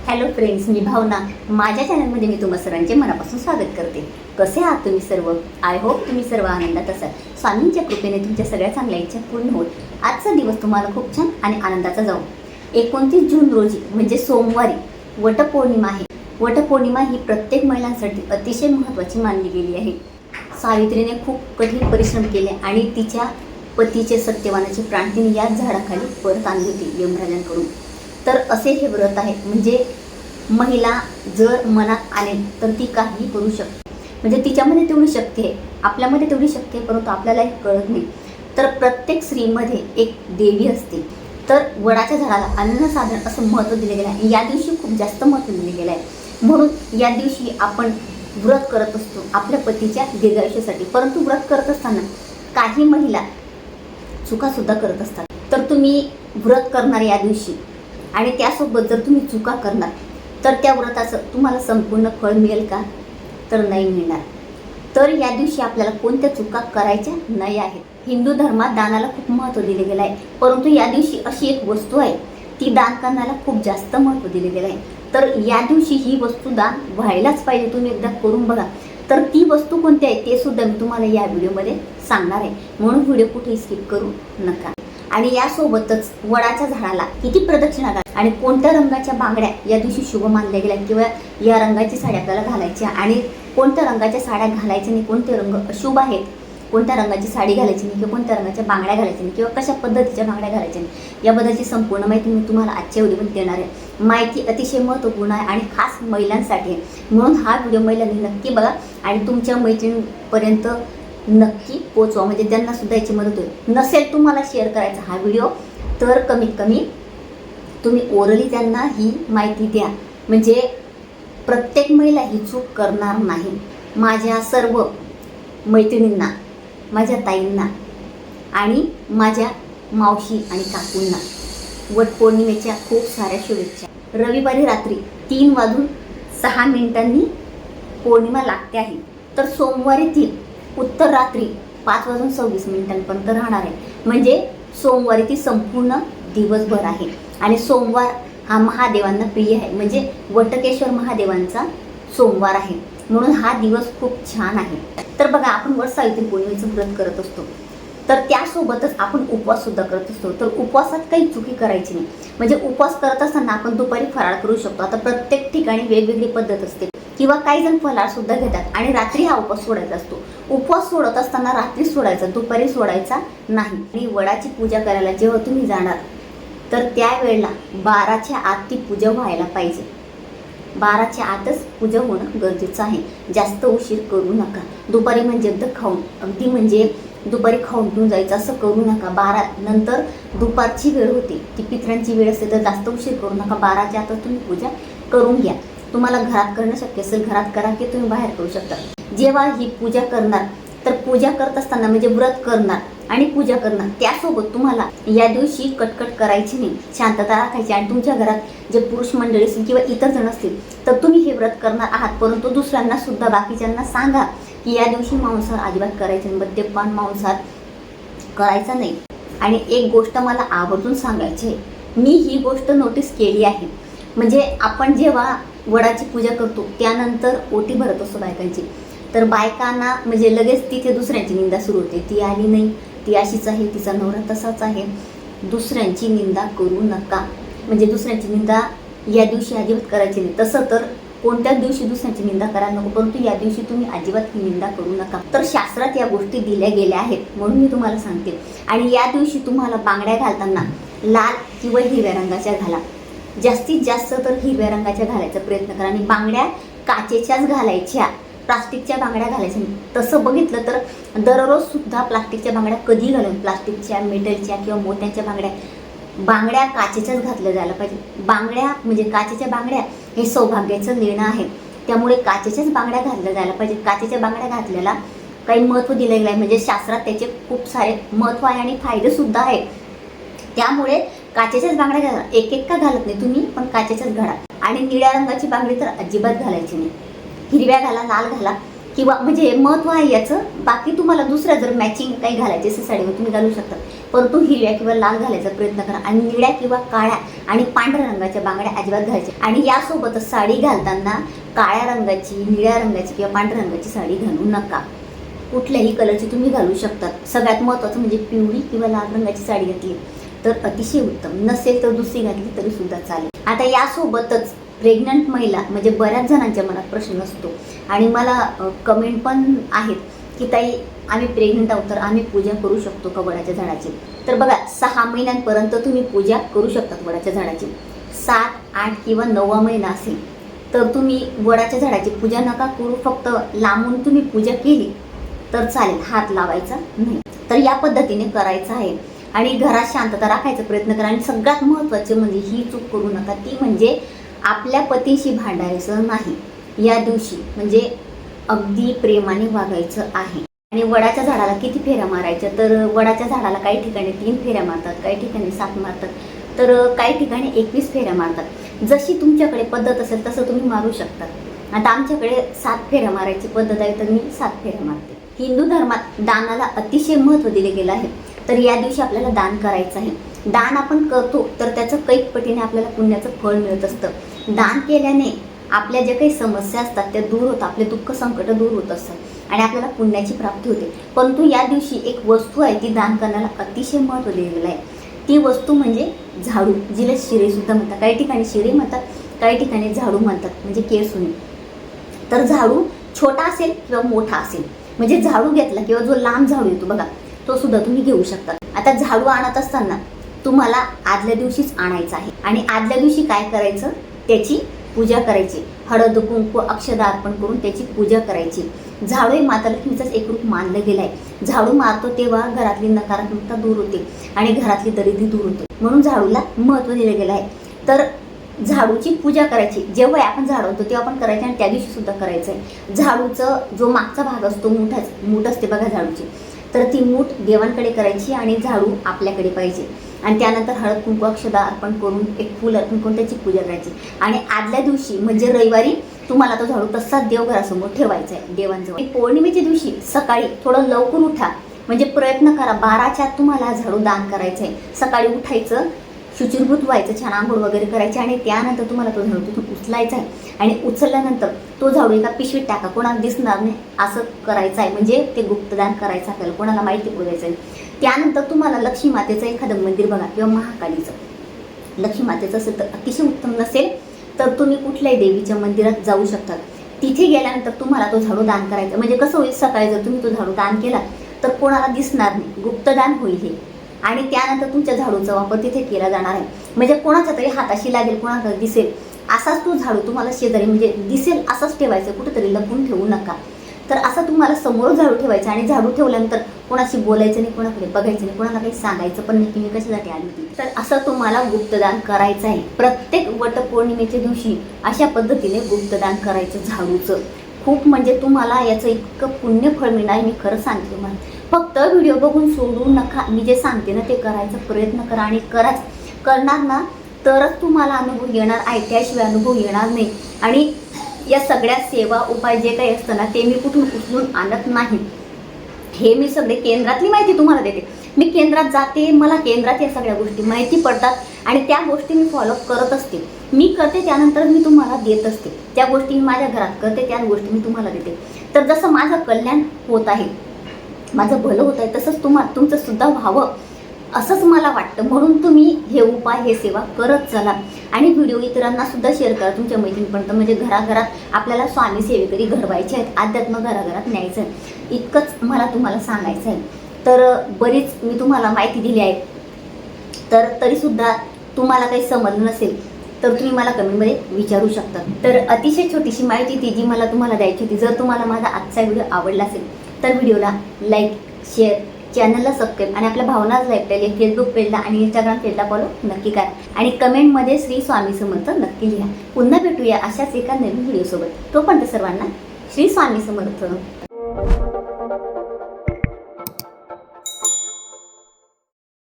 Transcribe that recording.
Hello friends, मी भावना. माझ्या चॅनलमध्ये मी तुम्हा सर्वांचे मनापासून स्वागत करते. कसे आहात तुम्ही सर्व? आय होप तुम्ही सर्व आनंदात असाल. स्वामींच्या कृपेने तुमच्या सगळ्या चांगल्या इच्छा पूर्ण होत आजचा दिवस तुम्हाला खूप छान आणि आनंदाचा जाऊ. 29 जून रोजी म्हणजे सोमवारी वटपौर्णिमा आहे. वटपौर्णिमा ही प्रत्येक महिलांसाठी अतिशय महत्त्वाची मानली गेली आहे. सावित्रीने खूप कठीण परिश्रम केले आणि तिच्या पतीचे सत्यवानाचे प्राण तिने याच झाडाखाली परत आणले होते यमराजांकडून. तर असे हे व्रत आहे, म्हणजे महिला जर मनात आले तर ती काहीही करू शकते. म्हणजे तिच्यामध्ये तेवढी शक्ती आहे, आपल्यामध्ये तेवढी शक्ती आहे, परंतु आपल्याला हे कळत नाही. तर प्रत्येक स्त्रीमध्ये एक देवी असते. तर वडाच्या झाडाला अनन्यसाधारण असं महत्त्व दिलं गेलं आहे. या दिवशी खूप जास्त महत्त्व दिलं गेलं आहे. म्हणून या दिवशी आपण व्रत करत असतो आपल्या पतीच्या दीर्घायुष्यासाठी. परंतु व्रत करत असताना काही महिला चुकासुद्धा करत असतात. तर तुम्ही व्रत करणार या दिवशी आणि त्यासोबत जर तुम्ही चुका करणार तर त्या व्रताचं तुम्हाला संपूर्ण फळ मिळेल का? तर नाही मिळणार. तर या दिवशी आपल्याला कोणत्या चुका करायच्या नाही आहेत. हिंदू धर्मात दानाला खूप महत्त्व दिले गेलं आहे, परंतु या दिवशी अशी एक वस्तू आहे ती दान करण्याला खूप जास्त महत्त्व दिले गेलं आहे. तर या दिवशी ही वस्तू दान व्हायलाच पाहिजे. तुम्ही एकदा करून बघा. तर ती वस्तू कोणती आहे ते सुद्धा मी तुम्हाला या व्हिडिओमध्ये सांगणार आहे, म्हणून व्हिडिओ कुठेही स्किप करू नका. आणि यासोबतच वडाच्या झाडाला किती प्रदक्षिणा घाल आणि कोणत्या रंगाच्या बांगड्या या दिवशी शुभ मानल्या गेल्या किंवा या रंगाची साडी आपल्याला घालायची आणि कोणत्या रंगाच्या साड्या घालायच्या नाही, कोणते रंग अशुभ आहेत, कोणत्या रंगाची साडी घालायची नाही किंवा कोणत्या रंगाच्या बांगड्या घालायच्या नाही किंवा कशा पद्धतीच्या बांगड्या घालायच्या नाही, याबद्दलची संपूर्ण माहिती मी तुम्हाला आजच्या व्हिडिओमध्ये देणार आहे. माहिती अतिशय महत्त्वपूर्ण आहे आणि खास महिलांसाठी आहे, म्हणून हा व्हिडिओ महिलांनी नक्की बघा आणि तुमच्या मैत्रिणींपर्यंत नक्की पोचवा, म्हणजे त्यांना सुद्धा याची मदत होईल. नसेल तुम्हाला शेअर करायचा हा व्हिडिओ तर कमीत कमी तुम्ही ओरली त्यांना ही माहिती द्या, म्हणजे प्रत्येक महिला ही चूक करणार नाही. माझ्या सर्व मैत्रिणींना, माझ्या ताईंना आणि माझ्या मावशी आणि काकूंना वटपौर्णिमेच्या खूप साऱ्या शुभेच्छा. रविवारी रात्री 3:06 पौर्णिमा लागते आहे. तर सोमवारी 3 उत्तर रात्री 5:26 राहणार आहे. म्हणजे सोमवारी ती संपूर्ण दिवसभर आहे आणि सोमवार हा महादेवांना प्रिय आहे, म्हणजे वटकेश्वर महादेवांचा सोमवार आहे, म्हणून हा दिवस खूप छान आहे. तर बघा, आपण वट सावित्री पौर्णिमेचं व्रत करत असतो, तर त्यासोबतच आपण उपवास सुद्धा करत असतो. तर उपवासात काही चुकी करायची नाही. म्हणजे उपवास करत असताना आपण दुपारी फराळ करू शकतो. आता प्रत्येक ठिकाणी वेगवेगळी पद्धत असते किंवा काही जण फराळ सुद्धा घेतात आणि रात्री हा उपवास सोडायचा असतो. उपवास सोडत असताना रात्री सोडायचा, दुपारी सोडायचा नाही. आणि वडाची पूजा करायला जेव्हा तुम्ही जाणार तर त्यावेळेला 12च्या आत ती पूजा व्हायला पाहिजे. 12च्या आतच पूजा होणं गरजेचं आहे. जास्त उशीर करू नका. दुपारी म्हणजे अगदी म्हणजे दुपारी खाऊन घेऊन जायचं असं करू नका. 12 नंतर दुपारची वेळ होती, ती पितरांची वेळ असते, तर जास्त उशीर करू नका. 12च्या आतच तुम्ही पूजा करून घ्या. तुम्हाला घरात करणं शक्य असेल घरात करा, की तुम्ही बाहेर करू शकता. जेव्हा ही पूजा करणार तर पूजा करत असताना म्हणजे व्रत करणार आणि पूजा करणार, त्यासोबत तुम्हाला या दिवशी कटकट करायची नाही, शांतता राखायची. आणि तुमच्या घरात जे पुरुष मंडळी असतील किंवा इतर जण असतील तर तुम्ही हे व्रत करणार आहात, परंतु दुसऱ्यांना सुद्धा, बाकीच्यांना सांगा की या दिवशी मांसाहार अजिबात करायचे नाही, मद्यपान मांसाहार करायचा नाही. आणि एक गोष्ट मला आवर्जून सांगायची आहे, मी ही गोष्ट नोटीस केली आहे. म्हणजे आपण जेव्हा वडाची पूजा करतो त्यानंतर ओटी भरत असतो बायकांची, तर बायकांना म्हणजे लगेच तिथे दुसऱ्यांची निंदा सुरू होते. ती आली नाही, ती अशीच आहे, तिचा नवरा तसाच आहे. दुसऱ्यांची निंदा करू नका. म्हणजे दुसऱ्यांची निंदा या दिवशी अजिबात करायची नाही. तसं तर कोणत्याच दिवशी दुसऱ्यांची निंदा करायला नको, परंतु या दिवशी तुम्ही अजिबात ही निंदा करू नका. तर शास्त्रात या गोष्टी दिल्या गेल्या आहेत, म्हणून मी तुम्हाला सांगते. आणि या दिवशी तुम्हाला बांगड्या घालताना लाल किंवा हिरव्या रंगाच्या घाला. जास्तीत जास्त तर हिरव्या रंगाच्या घालायचा प्रयत्न करा. आणि बांगड्या काचेच्याच घालायच्या, प्लास्टिकच्या बांगड्या घालायच्या नाही. तसं बघितलं तर दररोज सुद्धा प्लास्टिकच्या बांगड्या कधी घालून, प्लास्टिकच्या, मेटलच्या किंवा मोत्यांच्या बांगड्या काचेच्याच घातल्या जायला पाहिजे. बांगड्या म्हणजे काचेच्या बांगड्या हे सौभाग्याचं लेणं आहे, त्यामुळे काचेच्याच बांगड्या घातल्या जायला पाहिजे. काचेच्या बांगड्या घातल्याला काही महत्त्व दिलं गेलं आहे, म्हणजे शास्त्रात त्याचे खूप सारे महत्त्व आहे आणि फायदे सुद्धा आहेत. त्यामुळे काचेच्याच बांगड्या घाला. एक का घालत नाही तुम्ही, पण काचेच्याच घाला. आणि निळ्या रंगाची बांगडी तर अजिबात घालायची नाही. हिरव्या घाला, लाल घाला, किंवा म्हणजे महत्त्व आहे याचं. बाकी तुम्हाला दुसऱ्या जर मॅचिंग काही घालायचे असेल साडीवर तुम्ही घालू शकता, परंतु हिरव्या किंवा लाल घालायचा प्रयत्न करा आणि निळ्या किंवा काळ्या आणि पांढऱ्या रंगाच्या बांगड्या अजिबात घालायच्या. आणि यासोबतच साडी घालताना काळ्या रंगाची, निळ्या रंगाची किंवा पांढऱ्या रंगाची साडी घालू नका. कुठल्याही कलरची तुम्ही घालू शकता. सगळ्यात महत्त्वाचं म्हणजे पिवळी किंवा लाल रंगाची साडी घातली तर अतिशय उत्तम, नसेल तर दुसरी घातली तरी सुद्धा चालेल. आता यासोबतच प्रेग्नंट महिला म्हणजे बऱ्याच जणांच्या मनात प्रश्न असतो आणि मला कमेंट पण आहेत की ताई आम्ही प्रेग्नंट आहोत तर आम्ही पूजा करू शकतो का वडाच्या झाडाची. तर बघा 6 महिन्यांपर्यंत तुम्ही पूजा करू शकतात वडाच्या झाडाची. 7, 8 किंवा 9वा महिना असेल तर तुम्ही वडाच्या झाडाची पूजा नका करू, फक्त लांबून तुम्ही पूजा केली तर चालेल, हात लावायचा नाही. तर या पद्धतीने करायचं आहे आणि घरात शांतता राखायचा प्रयत्न करा. आणि सगळ्यात महत्त्वाचे म्हणजे ही चूक करू नका, ती म्हणजे आपल्या पतीशी भांडायचं नाही या दिवशी. म्हणजे अगदी प्रेमाने वागायचं आहे. आणि वडाच्या झाडाला किती फेऱ्या मारायच्या, तर वडाच्या झाडाला काही ठिकाणी 3 फेऱ्या मारतात, काही ठिकाणी 7 मारतात, तर काही ठिकाणी 21 फेऱ्या मारतात. जशी तुमच्याकडे पद्धत असेल तसं तुम्ही मारू शकता. आता आमच्याकडे 7 फेऱ्या मारायची पद्धत आहे तर मी 7 फेऱ्या मारते. हिंदू धर्मात दानाला अतिशय महत्त्व दिले गेलं आहे. तर या दिवशी आपल्याला दान करायचं आहे. दान आपण करतो तर त्याचं कैक पटीने आपल्याला पुण्याचं फळ मिळत असतं. दान केल्याने आपल्या ज्या काही समस्या असतात त्या दूर होतात, आपले दुःख संकट दूर होत असतात आणि आपल्याला पुण्याची प्राप्ती होते. परंतु या दिवशी एक वस्तू आहे ती दान करण्याला अतिशय महत्त्व दिलेलं आहे. ती वस्तू म्हणजे झाडू, जिला शिरेसुद्धा म्हणतात. काही ठिकाणी शिरे म्हणतात, काही ठिकाणी झाडू म्हणतात, म्हणजे केसुनी. तर झाडू छोटा असेल किंवा मोठा असेल, म्हणजे झाडू घेतला किंवा जो लांब झाडू येतो बघा तो सुद्धा तुम्ही घेऊ शकता. आता झाडू आणत असताना तुम्हाला आदल्या दिवशीच आणायचा आहे आणि आदल्या दिवशी काय करायचं, त्याची पूजा करायची. हळद कुंकू अक्षदा अर्पण करून त्याची पूजा करायची. झाडू हे माता लक्ष्मीचंच एक रूप मानलं गेलं आहे. झाडू मारतो तेव्हा घरातली नकारात्मकता दूर होते आणि घरातली दरिद्री दूर होते, म्हणून झाडूला महत्त्व दिलं गेलं आहे. तर झाडूची पूजा करायची. जेव्हा आपण झाडवतो तेव्हा आपण करायची आणि त्या दिवशी सुद्धा करायचं आहे. झाडूचं जो मागचा भाग असतो, मूठ असते बघा झाडूची, तर ती मूठ देवांकडे करायची आणि झाडू आपल्याकडे पाहिजे. आणि त्यानंतर हळद कुंकू अक्षदा अर्पण करून एक फूल अर्पण करून त्याची पूजा करायची. आणि आदल्या दिवशी म्हणजे रविवारी तुम्हाला तो झाडू तसाच देवघरासमोर ठेवायचा आहे देवांजवळ. पौर्णिमेच्या दिवशी सकाळी थोडं लवकर उठा, म्हणजे प्रयत्न करा 12च्या आत तुम्हाला झाडू दान करायचं आहे. सकाळी उठायचं, शुचिर्भूत व्हायचं, छान आंघोळ वगैरे करायची आणि त्यानंतर तुम्हाला तो झाडू तिथून उचलायचा आहे. आणि उचलल्यानंतर तो झाडू एका पिशवीत टाका, कोणाला दिसणार नाही असं करायचं आहे. म्हणजे ते गुप्तदान करायचं आपल्याला, कोणाला माहिती पडायचं आहे. त्यानंतर तुम्हाला लक्ष्मी मातेचं एखादं मंदिर बघा किंवा महाकालीचं, लक्ष्मी मातेचं असेल तर अतिशय उत्तम, नसेल तर तुम्ही कुठल्याही देवीच्या मंदिरात जाऊ शकतात. तिथे गेल्यानंतर तुम्हाला तो झाडू दान करायचा. म्हणजे कसं होईल, सकाळी जर तुम्ही तो झाडू दान केला तर कोणाला दिसणार नाही, गुप्तदान होईल हे. आणि त्यानंतर तुमच्या झाडूचा वापर तिथे केला जाणार आहे. म्हणजे कोणाच्या तरी हाताशी लागेल, कोणाला दिसेल असाच तो झाडू तुम्हाला शेजारी म्हणजे दिसेल असाच ठेवायचं, कुठेतरी लपून ठेवू नका. तर असं तुम्हाला समोर झाडू ठेवायचं आणि झाडू ठेवल्यानंतर कोणाशी बोलायचं नाही, कोणाकडे बघायचं नाही, कोणाला काही सांगायचं पण नाही की मी कशासाठी आली होती. तर असं तुम्हाला गुप्तदान करायचं आहे. प्रत्येक वटपौर्णिमेच्या दिवशी अशा पद्धतीने गुप्तदान करायचं झाडूचं. खूप म्हणजे तुम्हाला याचं इतकं पुण्यफळ मिळणार, मी खरं सांगते तुम्हाला. फक्त व्हिडिओ बघून सोडू नका. मी जे सांगते ना ते करायचा प्रयत्न करा आणि करणार ना तरच तुम्हाला अनुभव येणार आहे, त्याशिवाय अनुभव येणार नाही. आणि या सगळ्या सेवा उपाय जे काही असतं ना ते मी कुठून उचलून आणत नाही. हे मी सगळे केंद्रातली माहिती तुम्हाला देते. मी केंद्रात जाते, मला केंद्रात या सगळ्या गोष्टी माहिती पडतात आणि त्या गोष्टी मी फॉलोअप करत असते. मी करते त्यानंतर मी तुम्हाला देत असते. त्या गोष्टी मी माझ्या घरात करते, त्या गोष्टी मी तुम्हाला देते. तर जसं माझं कल्याण होत आहे, माझं भलं होत आहे, तसंच तुमचं सुद्धा व्हावं असंच मला वाटतं. म्हणून तुम्ही हे उपाय, हे सेवा करत चला आणि व्हिडिओ इतरांना सुद्धा शेअर करा तुमच्या मैत्रिणीपर्यंत. म्हणजे घराघरात आपल्याला स्वामी सेवेकरी घडवायचे आहेत, अध्यात्म घराघरात न्यायचं आहे, इतकंच मला तुम्हाला सांगायचं आहे. तर बरीच मी तुम्हाला माहिती दिली आहे. तर तरीसुद्धा तुम्हाला काही समजलं नसेल तर तुम्ही मला कमेंटमध्ये विचारू शकता. तर अतिशय छोटीशी माहिती ती जी मला तुम्हाला द्यायची होती. जर तुम्हाला माझा आजचा व्हिडिओ आवडला असेल तर व्हिडिओला लाईक, शेअर, चॅनलला सबस्क्राईब आणि आपल्या भावनाज लाईफस्टाईल फेसबुक पेजला आणि इंस्टाग्राम पेजला फॉलो नक्की करा. आणि कमेंटमध्ये श्री स्वामी समर्थ नक्की लिहा. पुन्हा भेटूया अशाच एका नवीन व्हिडिओसोबत. तोपर्यंत सर्वांना श्री स्वामी समर्थ.